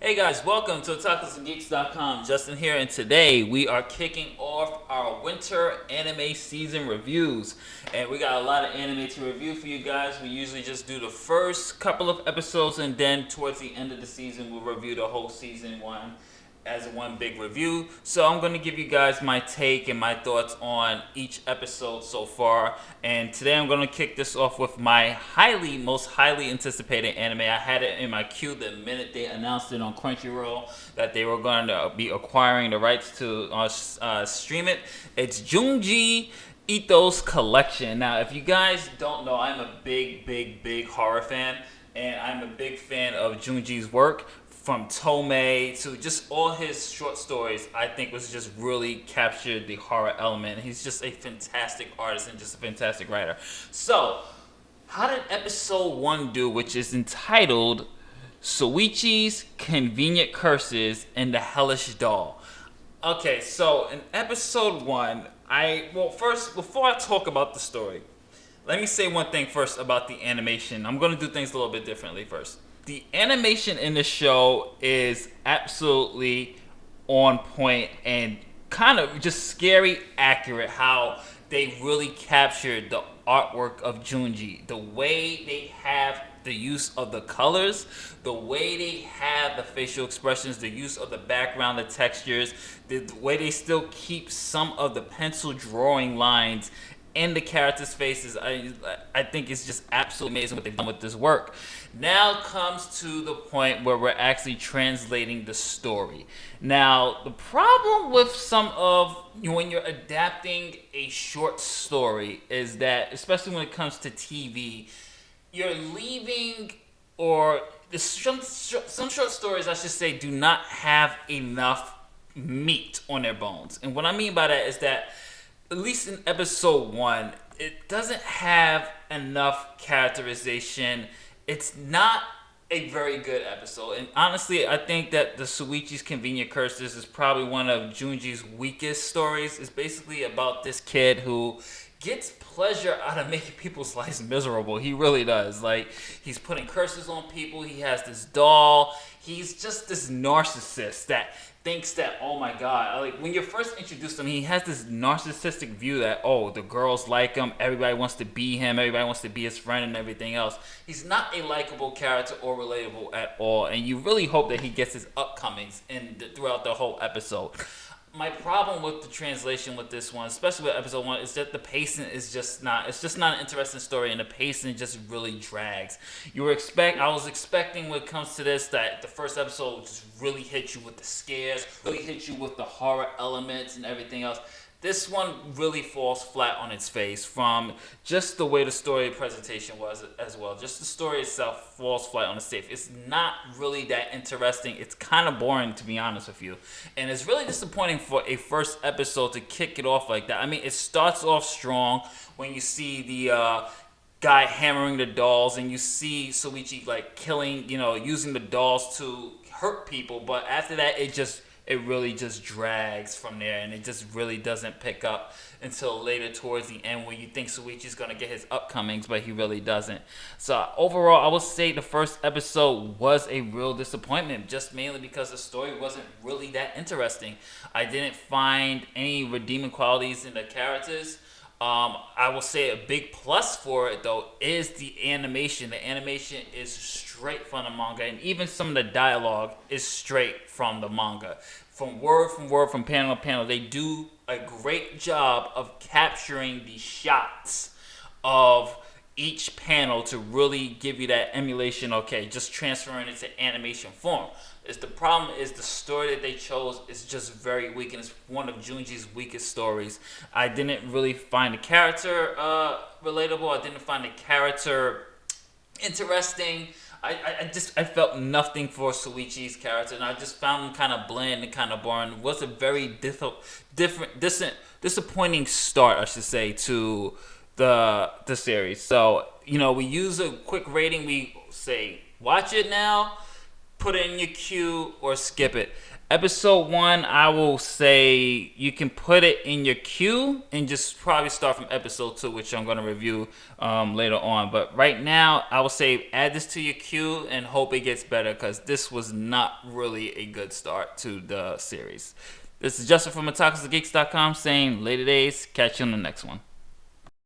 Hey guys, welcome to otakusandgeeks.com. Justin here, and today we are kicking off our winter anime season reviews. And we got a lot of anime to review for you guys. We usually just do the first couple of episodes, and then towards the end of the season, we'll review the whole season one as one big review. So I'm going to give you guys my take and my thoughts on each episode so far. And today I'm going to kick this off with my most highly anticipated anime. I had it in my queue the minute they announced it on Crunchyroll that they were going to be acquiring the rights to stream it. It's Junji Ito's Collection. Now, if you guys don't know, I'm a big horror fan, and I'm a big fan of Junji's work. From Tomie to just all his short stories, I think was just really captured the horror element. He's just a fantastic artist and just a fantastic writer. So, how did episode 1 do, which is entitled Soichi's Convenient Curses and the Hellish Doll? Okay, so in episode 1, first, before I talk about the story, let me say one thing first about the animation. I'm going to do things a little bit differently first. The animation in the show is absolutely on point and kind of just scary accurate how they really captured the artwork of Junji. The way they have the use of the colors, the way they have the facial expressions, the use of the background, the textures, the way they still keep some of the pencil drawing lines in the characters' faces. I think it's just absolutely amazing what they've done with this work. Now comes to the point where we're actually translating the story. Now, the problem with when you're adapting a short story is that, especially when it comes to TV, you're leaving, or some short stories, I should say, do not have enough meat on their bones. And what I mean by that is that, at least in episode 1, it doesn't have enough characterization. It's not a very good episode. And honestly, I think that the Soichi's Convenient Curses is probably one of Junji's weakest stories. It's basically about this kid who gets pleasure out of making people's lives miserable. He really does. Like, he's putting curses on people. He has this doll. He's just this narcissist that thinks that, oh my god, like when you're first introduced to him, he has this narcissistic view that, oh, the girls like him, everybody wants to be him, everybody wants to be his friend and everything else. He's not a likable character or relatable at all, and you really hope that he gets his upcomings throughout the whole episode. My problem with the translation with this one, especially with episode 1, is that the pacing is just not. It's just not an interesting story, and the pacing just really drags. I was expecting when it comes to this that the first episode would just really hit you with the scares, really hit you with the horror elements and everything else. This one really falls flat on its face from just the way the story presentation was as well. Just the story itself falls flat on its face. It's not really that interesting. It's kind of boring, to be honest with you. And it's really disappointing for a first episode to kick it off like that. I mean, it starts off strong when you see the guy hammering the dolls, and you see Soichi like killing, using the dolls to hurt people. But after that, it really just drags from there, and it just really doesn't pick up until later towards the end, where you think Soichi's going to get his upcomings, but he really doesn't. So overall, I would say the first episode was a real disappointment, just mainly because the story wasn't really that interesting. I didn't find any redeeming qualities in the characters. I will say a big plus for it, though, is the animation. The animation is straight from the manga, and even some of the dialogue is straight from the manga. From word, from panel to panel, they do a great job of capturing the shots of each panel to really give you that emulation, okay, just transferring it to animation form. The problem is the story that they chose is just very weak, and it's one of Junji's weakest stories. I didn't really find the character relatable. I didn't find the character interesting. I felt nothing for Soichi's character, and I just found him kind of bland and kind of boring. It was a very disappointing start, I should say, to the series. So, we use a quick rating. We say, watch it now, put it in your queue, or skip it. Episode 1, I will say you can put it in your queue and just probably start from episode 2, which I'm going to review later on. But right now, I will say add this to your queue and hope it gets better, because this was not really a good start to the series. This is Justin from otakusandgeeks.com saying later days. Catch you on the next one.